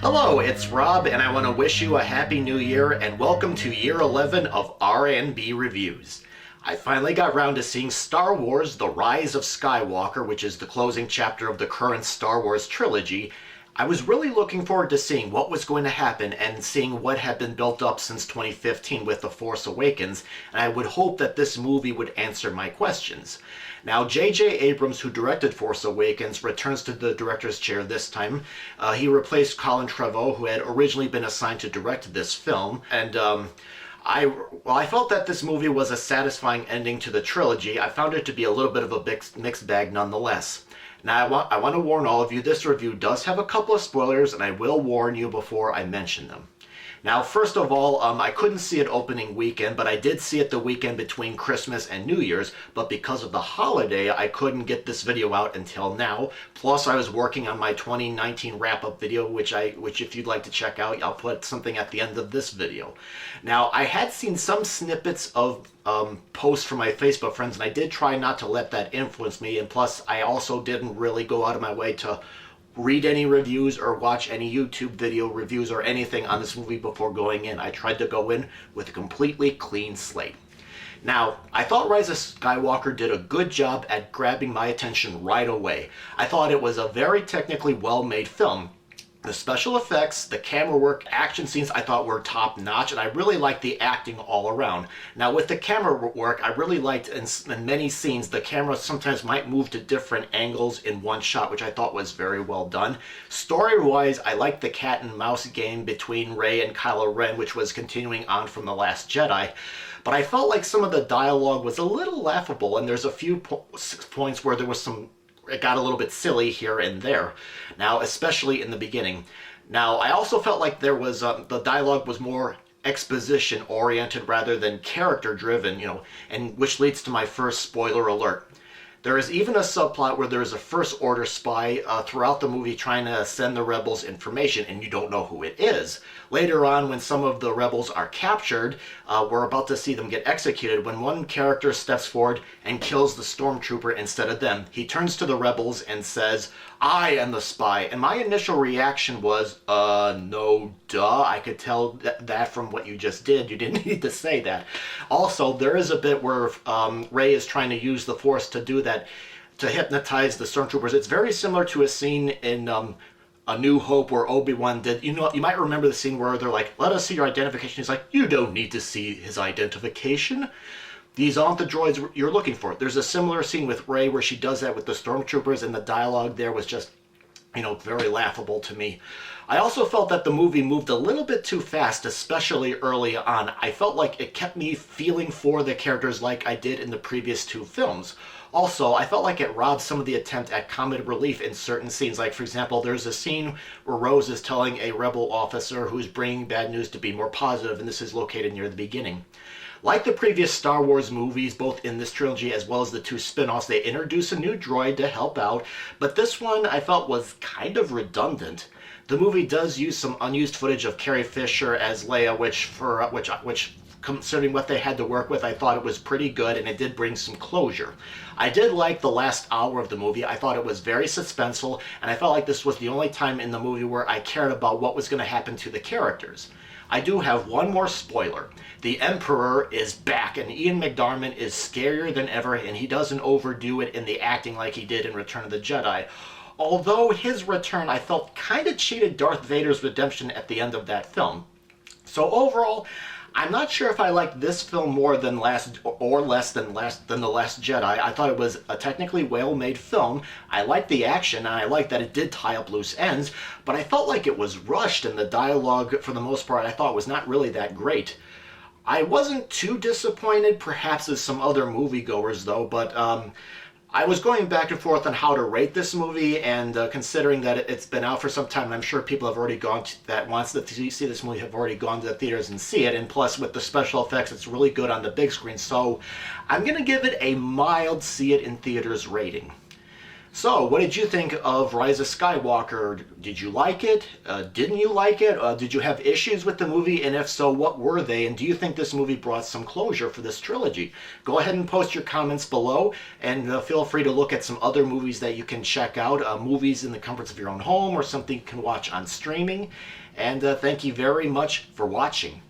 Hello, it's Rob, and I want to wish you a happy new year, and welcome to year 11 of R&B Reviews. I finally got around to seeing Star Wars: The Rise of Skywalker, which is the closing chapter of the current Star Wars trilogy. I was really looking forward to seeing what was going to happen and seeing what had been built up since 2015 with The Force Awakens, and I would hope that this movie would answer my questions. Now, JJ Abrams, who directed Force Awakens, returns to the director's chair this time. He replaced Colin Trevorrow, who had originally been assigned to direct this film, and I felt that this movie was a satisfying ending to the trilogy. I found it to be a little bit of a mixed bag nonetheless. Now, I want to warn all of you, this review does have a couple of spoilers, and I will warn you before I mention them. Now, first of all, I couldn't see it opening weekend, but I did see it the weekend between Christmas and New Year's, but because of the holiday, I couldn't get this video out until now. Plus, I was working on my 2019 wrap-up video, which if you'd like to check out, I'll put something at the end of this video. Now, I had seen some snippets of posts from my Facebook friends, and I did try not to let that influence me, and plus, I also didn't really go out of my way to read any reviews or watch any YouTube video reviews or anything on this movie before going in. I tried to go in with a completely clean slate. Now, I thought Rise of Skywalker did a good job at grabbing my attention right away. I thought it was a very technically well-made film. The special effects, the camera work, action scenes I thought were top-notch, and I really liked the acting all around. Now, with the camera work, I really liked in many scenes the camera sometimes might move to different angles in one shot, which I thought was very well done. Story-wise, I liked the cat and mouse game between Rey and Kylo Ren, which was continuing on from The Last Jedi. But I felt like some of the dialogue was a little laughable, and there's a few points where there was it got a little bit silly here and there. Now, especially in the beginning. Now, I also felt like there was, the dialogue was more exposition oriented rather than character driven, and which leads to my first spoiler alert. There is even a subplot where there is a First Order spy throughout the movie trying to send the rebels information, and you don't know who it is. Later on, when some of the rebels are captured, we're about to see them get executed. When one character steps forward and kills the stormtrooper instead of them, he turns to the rebels and says, "I am the spy." And my initial reaction was, no, duh. I could tell that from what you just did. You didn't need to say that. Also, there is a bit where Rey is trying to use the Force to do that, to hypnotize the stormtroopers. It's very similar to a scene in A New Hope where Obi-Wan did, you might remember the scene where they're like, "Let us see your identification." He's like, "You don't need to see his identification. These aren't the droids you're looking for." There's a similar scene with Rey where she does that with the stormtroopers, and the dialogue there was just, very laughable to me. I also felt that the movie moved a little bit too fast, especially early on. I felt like it kept me feeling for the characters like I did in the previous two films. Also, I felt like it robbed some of the attempt at comic relief in certain scenes. Like, for example, there's a scene where Rose is telling a rebel officer who's bringing bad news to be more positive, and this is located near the beginning. Like the previous Star Wars movies, both in this trilogy as well as the two spin-offs, they introduce a new droid to help out, but this one I felt was kind of redundant. The movie does use some unused footage of Carrie Fisher as Leia, which considering what they had to work with, I thought it was pretty good, and it did bring some closure. I did like the last hour of the movie. I thought it was very suspenseful, and I felt like this was the only time in the movie where I cared about what was going to happen to the characters. I do have one more spoiler. The Emperor is back, and Ian McDiarmid is scarier than ever, and he doesn't overdo it in the acting like he did in Return of the Jedi. Although his return, I felt, kind of cheated Darth Vader's redemption at the end of that film. So overall, I'm not sure if I liked this film more than less than The Last Jedi. I thought it was a technically well-made film. I liked the action, and I liked that it did tie up loose ends, but I felt like it was rushed, and the dialogue, for the most part, I thought was not really that great. I wasn't too disappointed, perhaps as some other moviegoers, though, but I was going back and forth on how to rate this movie, and considering that it's been out for some time, I'm sure people have already that wants to see this movie have already gone to the theaters and see it, and plus with the special effects, it's really good on the big screen, so I'm going to give it a mild see it in theaters rating. So, what did you think of Rise of Skywalker? Did you like it? Didn't you like it? Did you have issues with the movie? And if so, what were they? And do you think this movie brought some closure for this trilogy? Go ahead and post your comments below, and feel free to look at some other movies that you can check out, movies in the comforts of your own home or something you can watch on streaming. And thank you very much for watching.